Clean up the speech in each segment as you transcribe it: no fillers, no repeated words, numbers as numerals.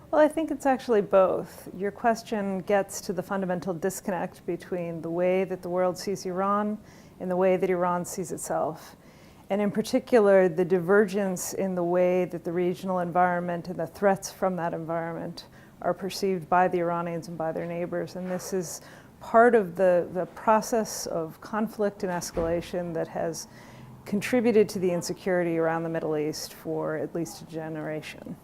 Well, I think it's actually both. Your question gets to the fundamental disconnect between the way that the world sees Iran and the way that Iran sees itself. And in particular, the divergence in the way that the regional environment and the threats from that environment are perceived by the Iranians and by their neighbors. And this is part of the process of conflict and escalation that has contributed to the insecurity around the Middle East for at least a generation.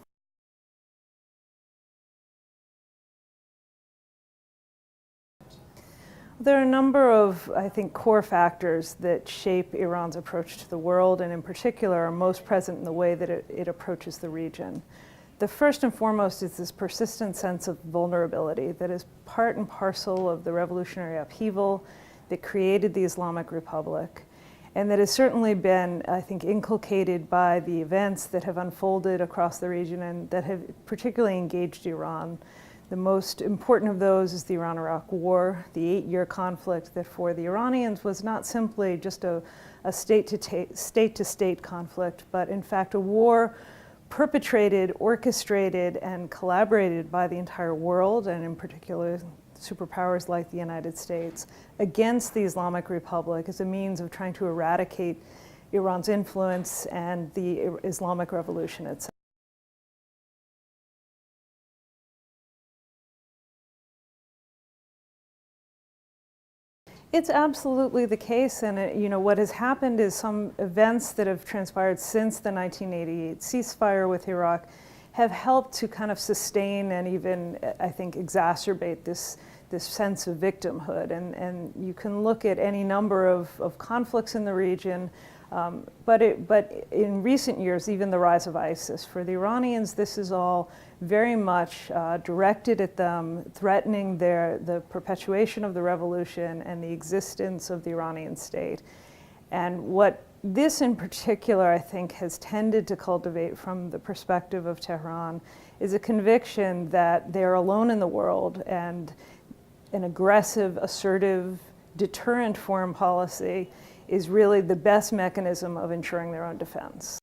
There are a number of, I think, core factors that shape Iran's approach to the world, and in particular are most present in the way that it approaches the region. The first and foremost is this persistent sense of vulnerability that is part and parcel of the revolutionary upheaval that created the Islamic Republic, and that has certainly been, I think, inculcated by the events that have unfolded across the region and that have particularly engaged Iran. The most important of those is the Iran-Iraq War, the 8-year conflict that for the Iranians was not simply just a state-to-state conflict, but in fact a war perpetrated, orchestrated, and collaborated by the entire world, and in particular superpowers like the United States, against the Islamic Republic as a means of trying to eradicate Iran's influence and the Islamic Revolution itself. It's absolutely the case, and what has happened is some events that have transpired since the 1988 ceasefire with Iraq have helped to kind of sustain and even, I think, exacerbate this sense of victimhood. And you can look at any number of conflicts in the region, but in recent years, even the rise of ISIS. For the Iranians, this is all very much directed at them, threatening the perpetuation of the revolution and the existence of the Iranian state. And what this in particular, I think, has tended to cultivate from the perspective of Tehran is a conviction that they're alone in the world, and an aggressive, assertive, deterrent foreign policy is really the best mechanism of ensuring their own defense.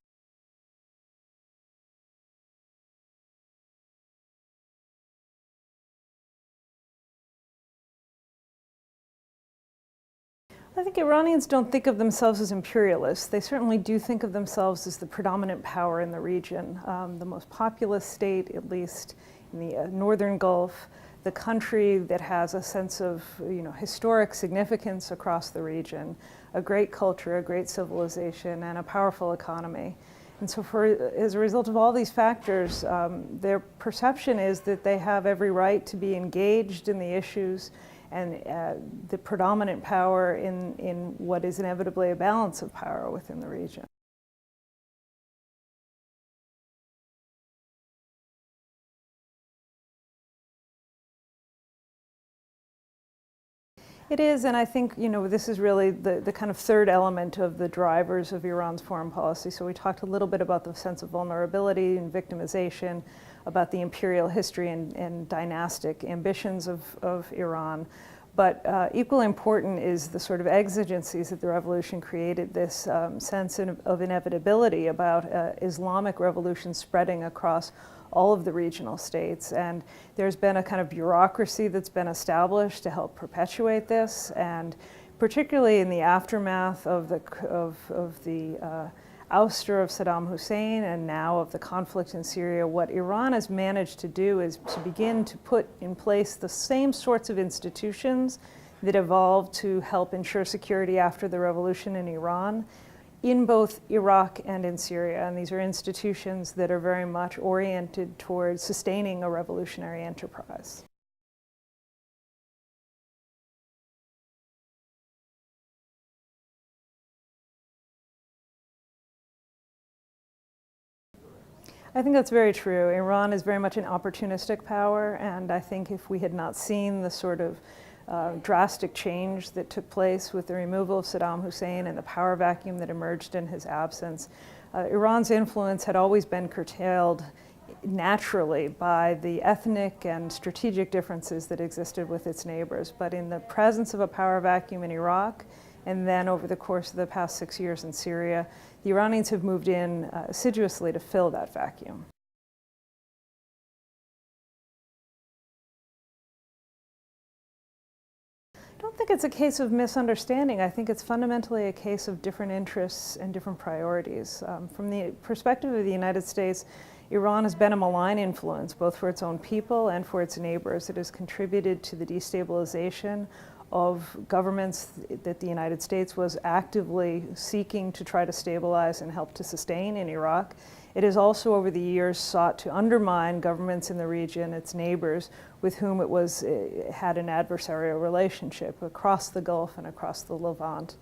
I think Iranians don't think of themselves as imperialists. They certainly do think of themselves as the predominant power in the region, the most populous state, at least in the northern Gulf, the country that has a sense of historic significance across the region, a great culture, a great civilization, and a powerful economy. And so as a result of all these factors, their perception is that they have every right to be engaged in the issues and the predominant power in what is inevitably a balance of power within the region. It is, and I think this is really the kind of third element of the drivers of Iran's foreign policy. So we talked a little bit about the sense of vulnerability and victimization, about the imperial history and dynastic ambitions of Iran. But equally important is the sort of exigencies that the revolution created, this sense of inevitability about Islamic revolution spreading across all of the regional states. And there's been a kind of bureaucracy that's been established to help perpetuate this. And particularly in the aftermath of the ouster of Saddam Hussein and now of the conflict in Syria, what Iran has managed to do is to begin to put in place the same sorts of institutions that evolved to help ensure security after the revolution in Iran, in both Iraq and in Syria. And these are institutions that are very much oriented towards sustaining a revolutionary enterprise. I think that's very true. Iran is very much an opportunistic power, and I think if we had not seen the sort of drastic change that took place with the removal of Saddam Hussein and the power vacuum that emerged in his absence, Iran's influence had always been curtailed naturally by the ethnic and strategic differences that existed with its neighbors. But in the presence of a power vacuum in Iraq, and then over the course of the past 6 years in Syria, the Iranians have moved in assiduously to fill that vacuum. I don't think it's a case of misunderstanding. I think it's fundamentally a case of different interests and different priorities. From the perspective of the United States, Iran has been a malign influence, both for its own people and for its neighbors. It has contributed to the destabilization of governments that the United States was actively seeking to try to stabilize and help to sustain in Iraq. It has also, over the years, sought to undermine governments in the region, its neighbors, with whom it had an adversarial relationship across the Gulf and across the Levant.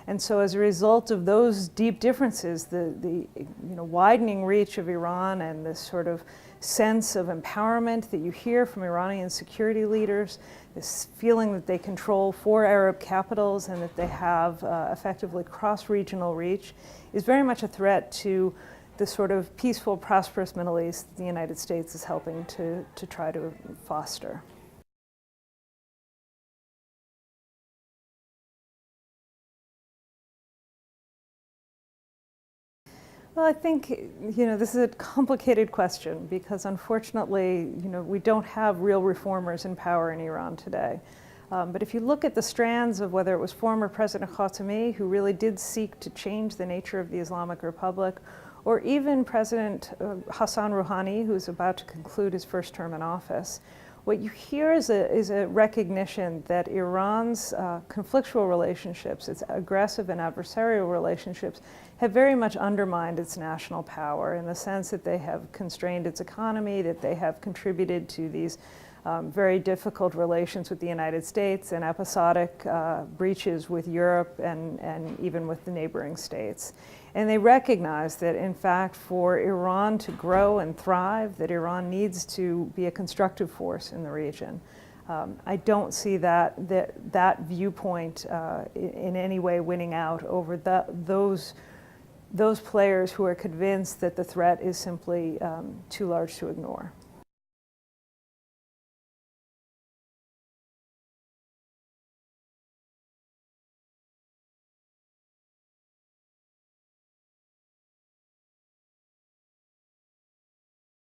And so as a result of those deep differences, the widening reach of Iran and this sort of sense of empowerment that you hear from Iranian security leaders, this feeling that they control 4 Arab capitals and that they have effectively cross-regional reach, is very much a threat to the sort of peaceful, prosperous Middle East that the United States is helping to try to foster. Well, I think, this is a complicated question because unfortunately, we don't have real reformers in power in Iran today. But if you look at the strands of whether it was former President Khatami, who really did seek to change the nature of the Islamic Republic, or even President Hassan Rouhani, who's about to conclude his first term in office, what you hear is a recognition that Iran's conflictual relationships, its aggressive and adversarial relationships, have very much undermined its national power in the sense that they have constrained its economy, that they have contributed to these very difficult relations with the United States and episodic breaches with Europe and even with the neighboring states. And they recognize that, in fact, for Iran to grow and thrive, that Iran needs to be a constructive force in the region. I don't see that viewpoint in any way winning out over those players who are convinced that the threat is simply too large to ignore.